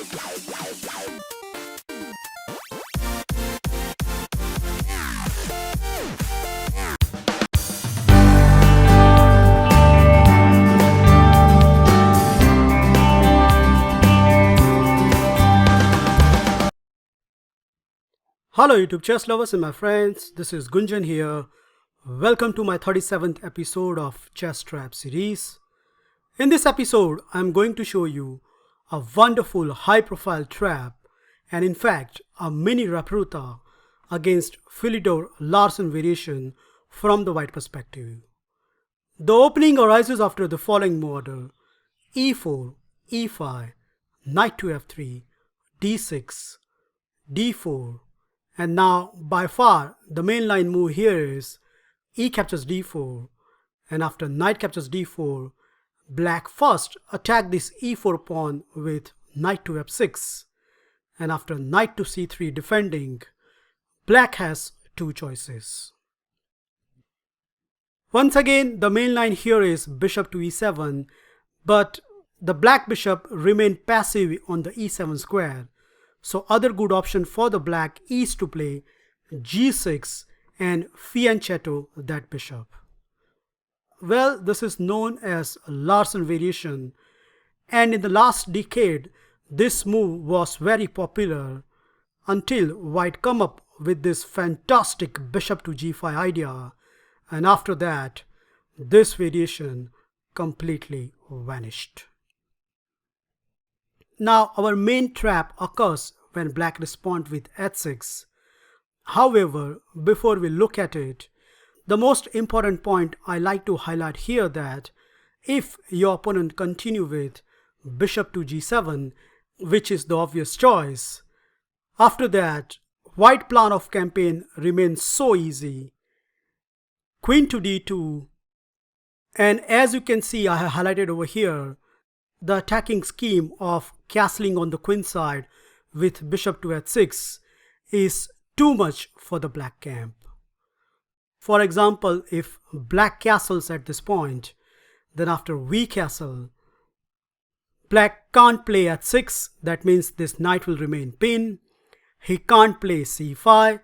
Hello YouTube chess lovers and my friends, this is Gunjan here. Welcome to my 37th episode of Chess Trap series. In this episode, I'm going to show you a wonderful high-profile trap and in fact a mini replica against Philidor-Larsen Variation from the white perspective. The opening arises after the following order: e4, e5, knight to f3, d6, d4, and now by far the mainline move here is e captures d4, and after knight captures d4, black first attack this e4 pawn with knight to f6, and after knight to c3 defending, black has two choices. Once again, the main line here is bishop to e7, but the black bishop remained passive on the e7 square. So other good option for the black is to play g6 and fianchetto that bishop. Well, this is known as Larsen variation, and in the last decade this move was very popular until white come up with this fantastic bishop to g5 idea, and after that this variation completely vanished. Now our main trap occurs when black responds with h6. However, before we look at it, the most important point I like to highlight here that if your opponent continue with bishop to g7, which is the obvious choice, after that white plan of campaign remains so easy. Queen to d2, and as you can see I have highlighted over here, the attacking scheme of castling on the queen side with bishop to h6 is too much for the black camp. For example, if black castles at this point, then after v castle, black can't play h6, that means this knight will remain pinned. He can't play c5,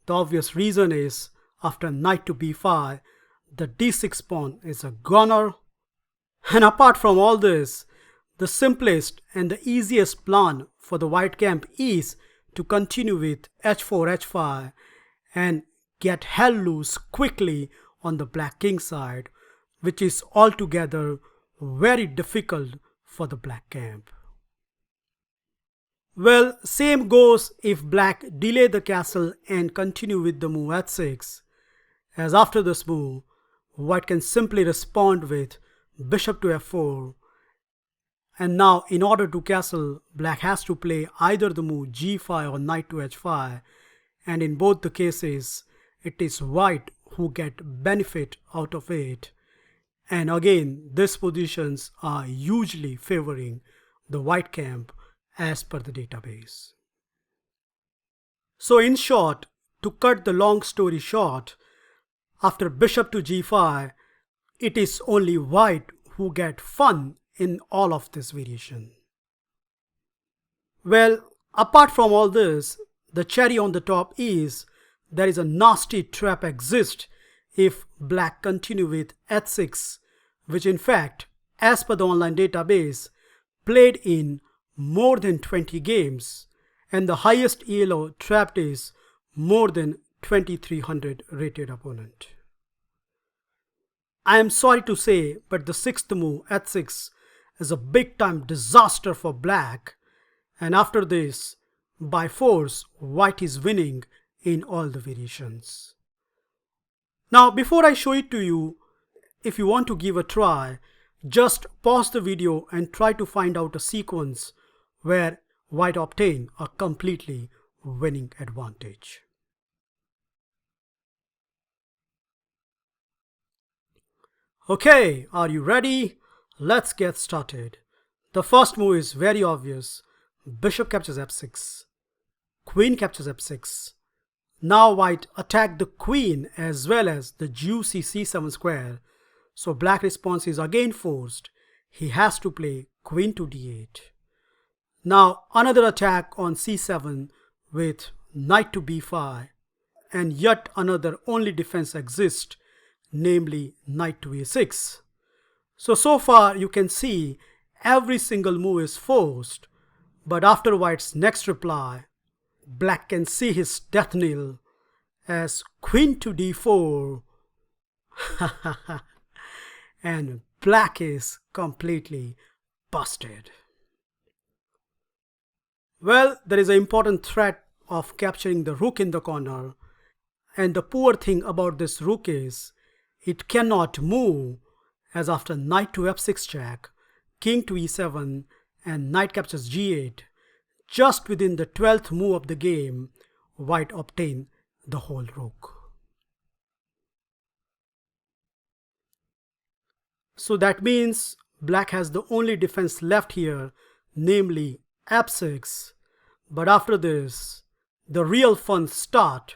the obvious reason is after knight to b5, the d6 pawn is a goner. And apart from all this, the simplest and the easiest plan for the white camp is to continue with h4, h5 and get hell loose quickly on the black king side, which is altogether very difficult for the black camp. Well, same goes if black delay the castle and continue with the move h6, as after this move, white can simply respond with bishop to f4. And now in order to castle, black has to play either the move g5 or knight to h5, and in both the cases it is white who get benefit out of it. And again, these positions are usually favoring the white camp as per the database. So in short, to cut the long story short, after bishop to g5, it is only white who get fun in all of this variation. Well, apart from all this, the cherry on the top is there is a nasty trap exists if black continue with h6, which in fact, as per the online database, played in more than 20 games, and the highest ELO trapped is more than 2300 rated opponent. I am sorry to say, but the sixth move h6 is a big time disaster for black, and after this, by force, white is winning in all the variations. Now before I show it to you, if you want to give a try, just pause the video and try to find out a sequence where white obtain a completely winning advantage. Okay, are you ready? Let's get started. The first move is very obvious. Bishop captures f6. Queen captures f6. Now white attack the queen as well as the juicy c7 square. So black response is again forced. He has to play queen to d8. Now another attack on c7 with knight to b5, and yet another only defense exists, namely knight to a6. So far you can see every single move is forced, but after white's next reply, black can see his death knell as queen to d4 and black is completely busted. Well, there is an important threat of capturing the rook in the corner, and the poor thing about this rook is it cannot move, as after knight to f6 check, king to e7 and knight captures g8, just within the 12th move of the game, white obtained the whole rook. So that means black has the only defense left here, namely f6. But after this, the real fun starts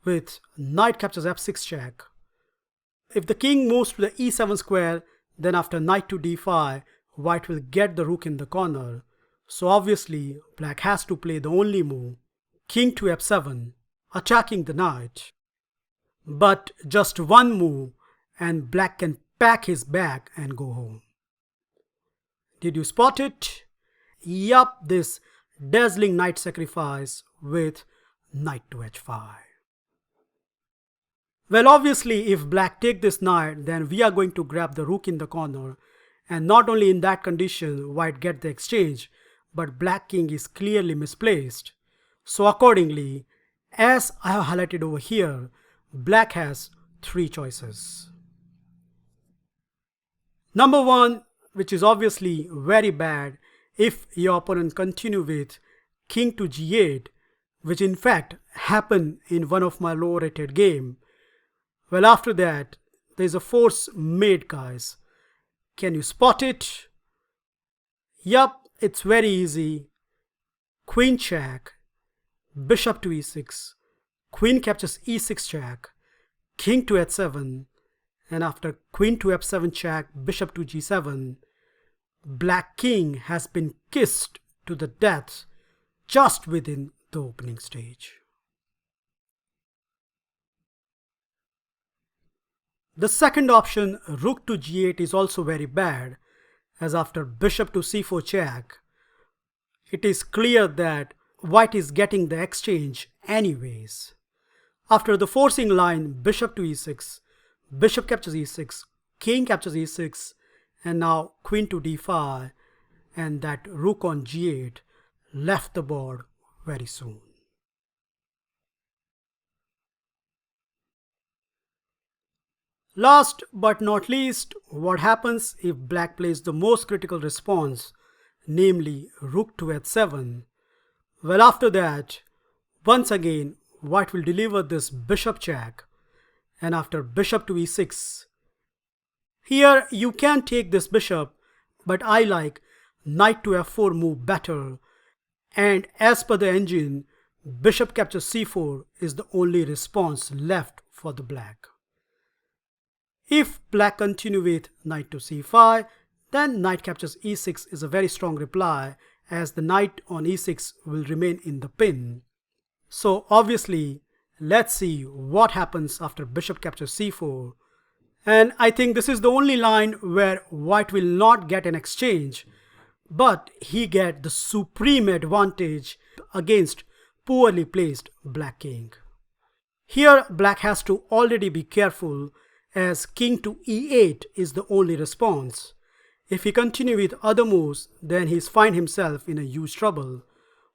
with knight captures f6 check. If the king moves to the e7 square, then after knight to d5, white will get the rook in the corner. So obviously, black has to play the only move, king to f7, attacking the knight. But just one move, and black can pack his bag and go home. Did you spot it? Yup, this dazzling knight sacrifice with knight to h5. Well, obviously, if black take this knight, then we are going to grab the rook in the corner, and not only in that condition white get the exchange, but black king is clearly misplaced. So accordingly, as I have highlighted over here, black has three choices. Number one, which is obviously very bad if your opponent continue with king to g8, which in fact happened in one of my lower rated game. Well, after that, there is a force made, guys. Can you spot it? Yup, it's very easy. Queen check, bishop to e6, queen captures e6 check, king to h7, and after queen to f7 check, bishop to g7, black king has been kissed to the death just within the opening stage. The second option, rook to g8, is also very bad, as after bishop to c4 check, it is clear that white is getting the exchange anyways. After the forcing line, bishop to e6, bishop captures e6, king captures e6, and now queen to d5, and that rook on g8 left the board very soon. Last but not least, what happens if black plays the most critical response, namely rook to h7? Well, after that, once again, white will deliver this bishop check, and after bishop to e6. Here you can take this bishop, but I like knight to f4 move better, and as per the engine, bishop captures c4 is the only response left for the black. If black continue with knight to c5, then knight captures e6 is a very strong reply, as the knight on e6 will remain in the pin. So obviously, let's see what happens after bishop captures c4. And I think this is the only line where white will not get an exchange, but he get the supreme advantage against poorly placed black king. Here black has to already be careful, as king to e8 is the only response. If he continue with other moves, then he's find himself in a huge trouble.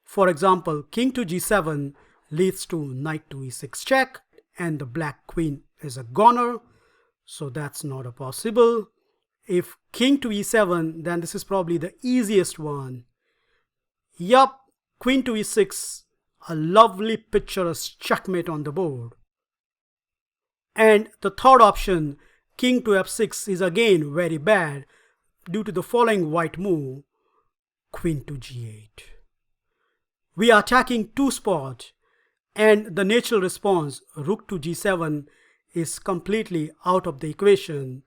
For example, king to g7 leads to knight to e6 check, and the black queen is a goner, so that's not a possible. If king to e7, then this is probably the easiest one. Yup, queen to e6, a lovely picturesque checkmate on the board. And the third option, king to f6, is again very bad due to the following white move, queen to g8. We are attacking two spots, and the natural response, rook to g7, is completely out of the equation,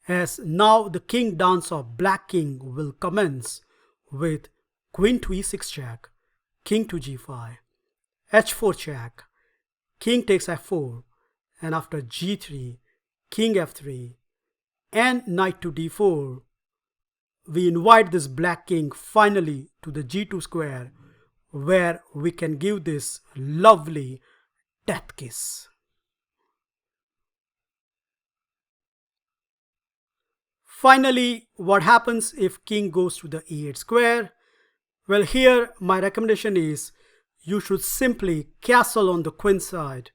as now the king dance of black king will commence with queen to e6 check, king to g5, h4 check, king takes f4, and after g3, king f3, and knight to d4, we invite this black king finally to the g2 square, where we can give this lovely death kiss. Finally, what happens if king goes to the e8 square? Well, here my recommendation is you should simply castle on the queen side.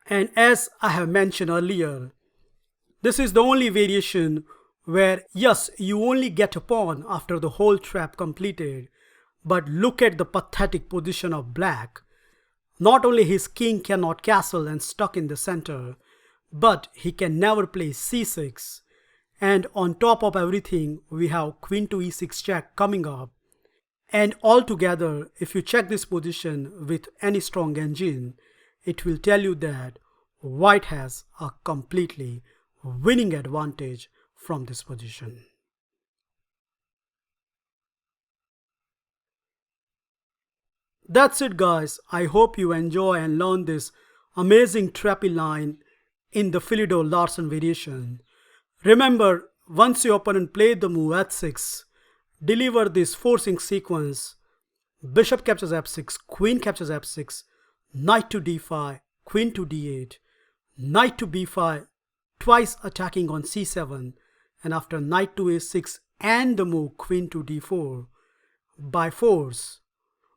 And as I have mentioned earlier, this is the only variation where, yes, you only get a pawn after the whole trap completed, but look at the pathetic position of black. Not only his king cannot castle and stuck in the center, but he can never play c6. And on top of everything, we have queen to e6 check coming up. And altogether, if you check this position with any strong engine, it will tell you that white has a completely winning advantage from this position. That's it, guys. I hope you enjoy and learn this amazing trappy line in the Philidor-Larsen variation. Remember, once your opponent played the move h6, deliver this forcing sequence: bishop captures f6, queen captures f6, knight to d5, queen to d8, knight to b5, twice attacking on c7, and after knight to a6 and the move queen to d4, by force,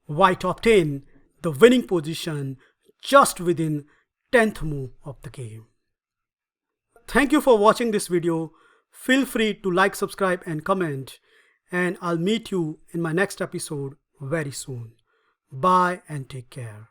white obtain the winning position just within 10th move of the game. Thank you for watching this video. Feel free to like, subscribe and comment, and I'll meet you in my next episode very soon. Bye and take care.